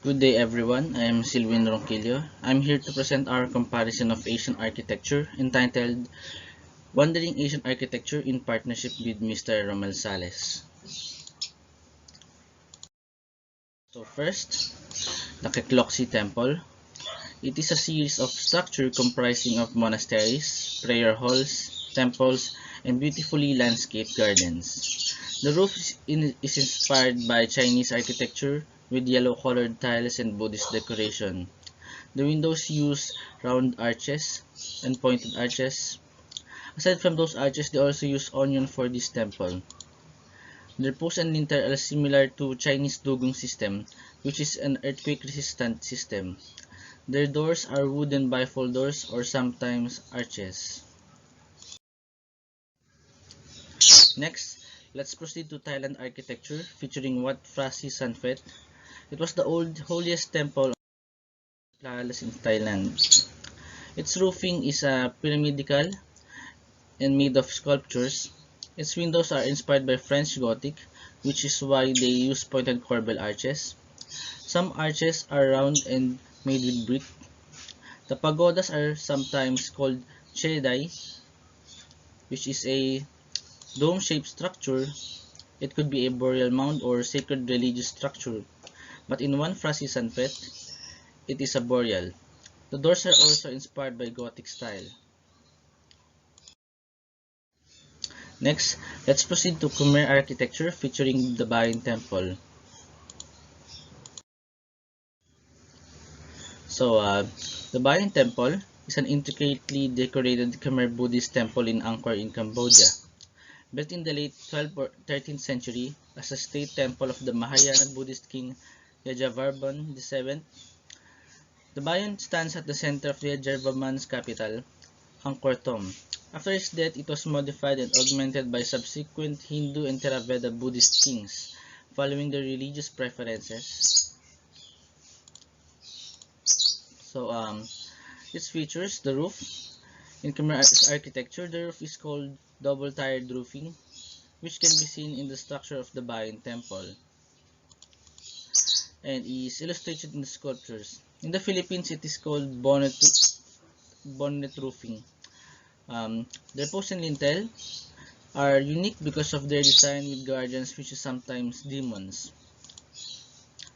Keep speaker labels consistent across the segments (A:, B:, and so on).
A: Good day everyone, I am Silvin Ronquillo. I'm here to present our comparison of Asian architecture entitled Wandering Asian Architecture in partnership with Mr. Romel Sales. So first, the Kekloksi Temple. It is a series of structures comprising of monasteries, prayer halls, temples, and beautifully landscaped gardens. The roof is inspired by Chinese architecture with yellow-colored tiles and Buddhist decoration. The windows use round arches and pointed arches. Aside from those arches, they also use onion for this temple. Their posts and lintel are similar to Chinese Dugong system, which is an earthquake-resistant system. Their doors are wooden bifold doors or sometimes arches. Next, let's proceed to Thailand architecture featuring Wat Phra Sangphet. It was the holiest temple palace in Thailand. Its roofing is pyramidal and made of sculptures. Its windows are inspired by French Gothic, which is why they use pointed corbel arches. Some arches are round and made with brick. The pagodas are sometimes called chedai, which is a dome-shaped structure. It could be a burial mound or sacred religious structure, but in one Phra Sangphet, it is a burial. The doors are also inspired by Gothic style. Next, let's proceed to Khmer architecture featuring the Bayon Temple. The Bayon Temple is an intricately decorated Khmer Buddhist temple in Angkor in Cambodia. Built in the late 12th or 13th century as a state temple of the Mahayana Buddhist king Yajavarman VII, the Bayon stands at the center of Yajavarman's capital, Angkor Thom. After his death, it was modified and augmented by subsequent Hindu and Theravada Buddhist kings, following their religious preferences. Its features the roof. In Khmer architecture, the roof is called double-tiered roofing, which can be seen in the structure of the Bayon Temple and is illustrated in the sculptures. In the Philippines, it is called bonnet roofing. Their post and lintel are unique because of their design with guardians, which is sometimes demons.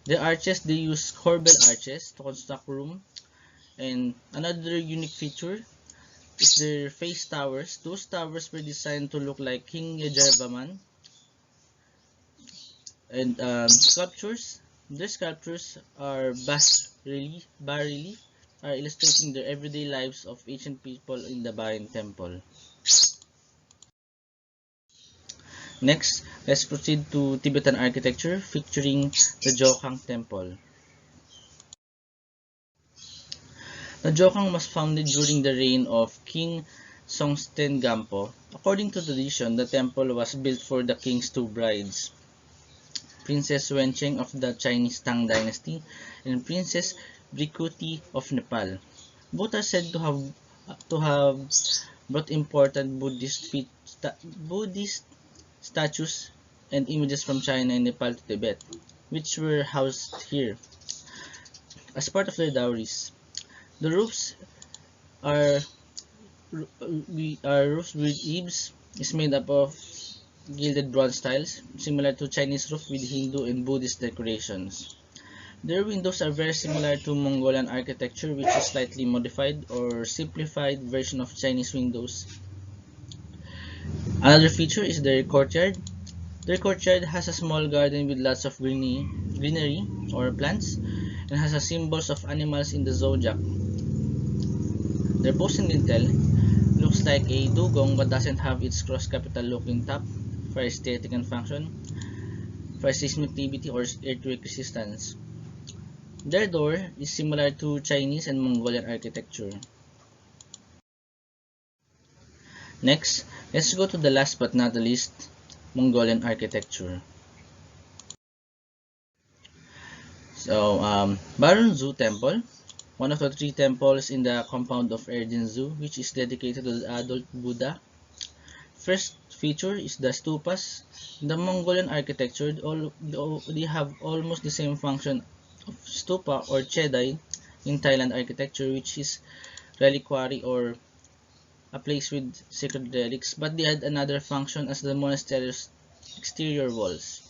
A: The arches, they use corbel arches to construct room, and another unique feature is their face towers. Those towers were designed to look like King Yajavarman. And sculptures. Their sculptures are bas-relief, are illustrating the everyday lives of ancient people in the Bayon Temple. Next, let's proceed to Tibetan architecture featuring the Jokhang Temple. The Jokhang was founded during the reign of King Songtsen Gampo. According to tradition, the temple was built for the king's two brides, Princess Wencheng of the Chinese Tang Dynasty and Princess Brikuti of Nepal. Both are said to have brought important Buddhist statues and images from China and Nepal to Tibet, which were housed here as part of their dowries. The roofs are roofs with eaves is made up of gilded bronze tiles, similar to Chinese roof with Hindu and Buddhist decorations. Their windows are very similar to Mongolian architecture, which is slightly modified or simplified version of Chinese windows. Another feature is their courtyard. Their courtyard has a small garden with lots of greenery or plants and has symbols of animals in the zodiac. Their post and lintel looks like a dugong but doesn't have its cross-capital looking top for aesthetic and function, for seismicity or earthquake resistance. Their door is similar to Chinese and Mongolian architecture. Next, let's go to the last but not the least, Mongolian architecture. Baron Zoo Temple, one of the three temples in the compound of Erdene Zoo, which is dedicated to the adult Buddha. First feature is the stupas. In the Mongolian architecture, they have almost the same function of stupa or chedai in Thailand architecture, which is reliquary or a place with sacred relics, but they had another function as the monastery's exterior walls.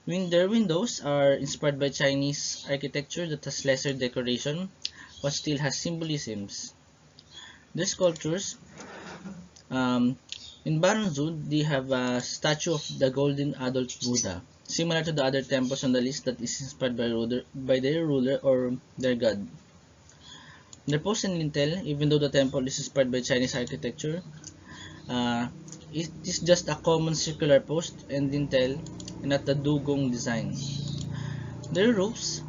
A: Their windows are inspired by Chinese architecture that has lesser decoration, but still has symbolisms. Their sculptures, um, in Baranzud, they have a statue of the Golden Adult Buddha, similar to the other temples on the list that is inspired by their ruler or their god. Their post and lintel, even though the temple is inspired by Chinese architecture, uh, it is just a common circular post and lintel and not the dugong design. Their roofs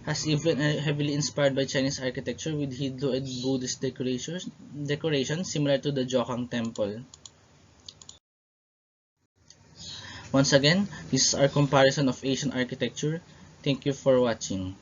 A: has even heavily inspired by Chinese architecture with Hindu and Buddhist decoration similar to the Jokhang Temple. Once again, this is our comparison of Asian architecture. Thank you for watching.